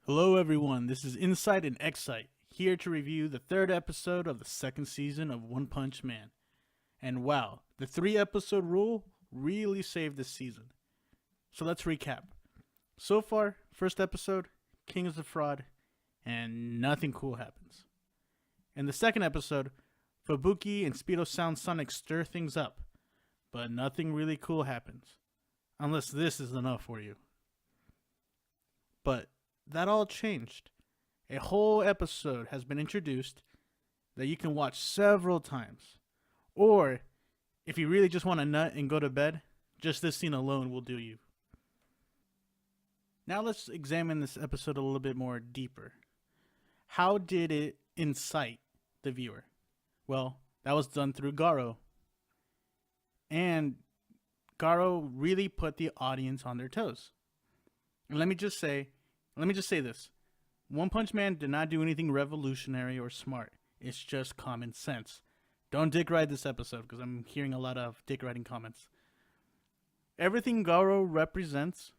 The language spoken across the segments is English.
Hello, everyone. This is Insight and Excite, here to review the third episode of the second season of One Punch Man. And wow, the 3 episode rule really saved this season. So let's recap. So far, first episode, King is a fraud, and nothing cool happens. In the second episode, Fubuki and Speedo Sound Sonic stir things up, but nothing really cool happens. Unless this is enough for you. But that all changed. A whole episode has been introduced that you can watch several times. Or, if you really just want to nut and go to bed, just this scene alone will do you. Now let's examine this episode a little bit more deeper. How did it incite the viewer? Well, that was done through Garo. And Garo really put the audience on their toes. And let me just say this. One Punch Man did not do anything revolutionary or smart. It's just common sense. Don't dick ride this episode because I'm hearing a lot of dick riding comments. Everything Garo represents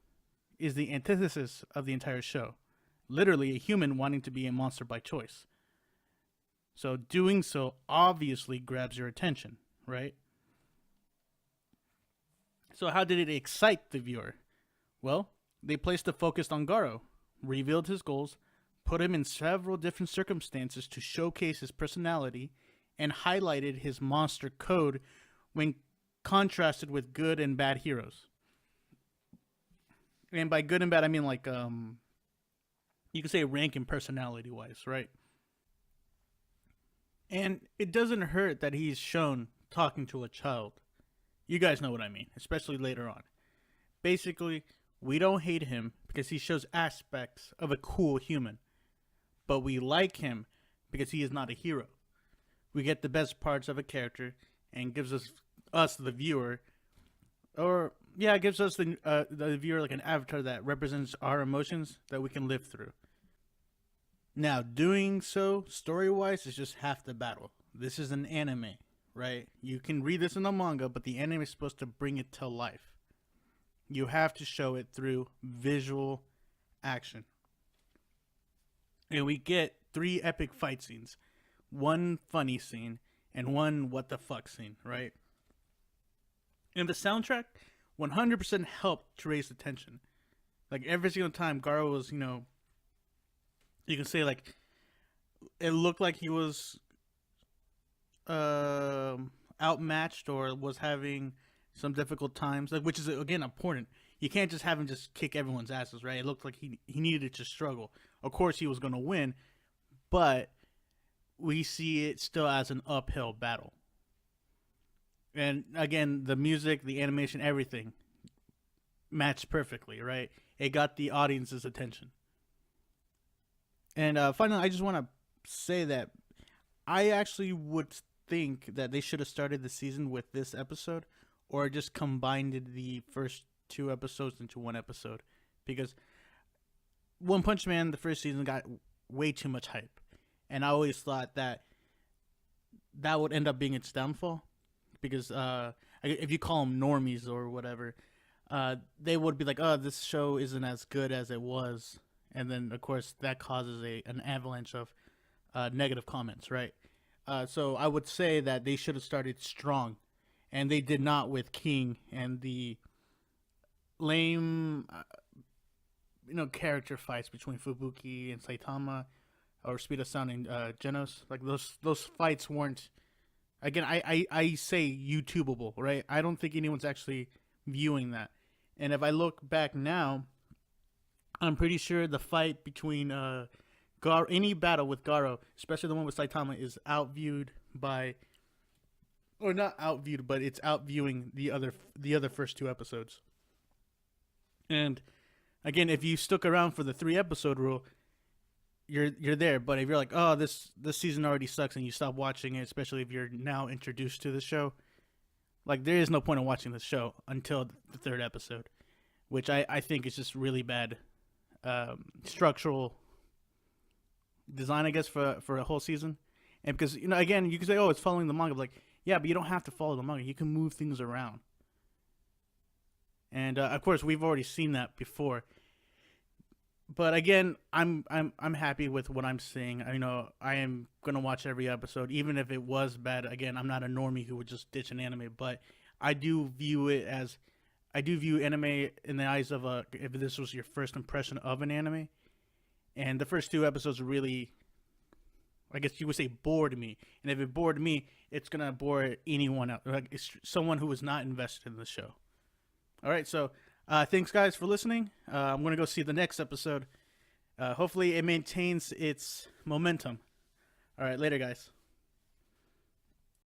is the antithesis of the entire show. Literally a human wanting to be a monster by choice. So doing so obviously grabs your attention, right? So how did it excite the viewer? Well, they placed the focus on Garo, revealed his goals, put him in several different circumstances to showcase his personality, and highlighted his monster code when contrasted with good and bad heroes. And by good and bad, I mean like, you could say rank and personality wise, right? And it doesn't hurt that he's shown talking to a child. You guys know what I mean, especially later on. Basically, we don't hate him because he shows aspects of a cool human. But we like him because he is not a hero. We get the best parts of a character and gives us the viewer, it gives us the viewer like an avatar that represents our emotions that we can live through. Now, doing so story-wise is just half the battle. This is an anime, right? You can read this in the manga, but the anime is supposed to bring it to life. You have to show it through visual action. And we get 3 epic fight scenes, 1 funny scene, and 1 what the fuck scene, right? And the soundtrack 100% helped to raise the tension. Like every single time Garo was, you can say like, it looked like he was outmatched or was having some difficult times, like, which is again important. You can't just have him just kick everyone's asses, right? It looked like he needed to struggle. Of course, he was going to win, but we see it still as an uphill battle. And again, the music, the animation, everything matched perfectly, right? It got the audience's attention. And finally, I just want to say that I actually would think that they should have started the season with this episode or just combined the first 2 episodes into 1 episode, because One Punch Man, the first season, got way too much hype, and I always thought that would end up being its downfall, because if you call them normies or whatever, they would be like, oh, this show isn't as good as it was, and then of course that causes an avalanche of negative comments, right? So I would say that they should have started strong, and they did not with King and the lame, character fights between Fubuki and Saitama, or Speedo Sound and Genos. Like those fights weren't. Again, I say YouTubeable, right? I don't think anyone's actually viewing that. And if I look back now, I'm pretty sure the fight between Garo, any battle with Garo, especially the one with Saitama, is outviewed by, or not outviewed, but it's outviewing the other first 2 episodes. And again, if you stuck around for the 3 episode rule, you're there. But if you're like, oh, this season already sucks, and you stop watching it, especially if you're now introduced to the show, like there is no point in watching this show until the 3rd episode, which I think is just really bad structural design, I guess, for a whole season. And because again, you can say, oh, it's following the manga, but like, yeah, but you don't have to follow the manga. You can move things around. And of course, we've already seen that before. but again, I'm happy with what I'm seeing. I know I am gonna watch every episode, even if it was bad. Again, I'm not a normie who would just ditch an anime, but I do view it as I do view anime in the eyes of a if this was your first impression of an anime, and the first two episodes really, I guess you would say, bored me. And if it bored me, it's gonna bore anyone else, like it's someone who is not invested in the show. All right, so thanks guys for listening. I'm gonna go see the next episode. Hopefully, it maintains its momentum. All right, later, guys.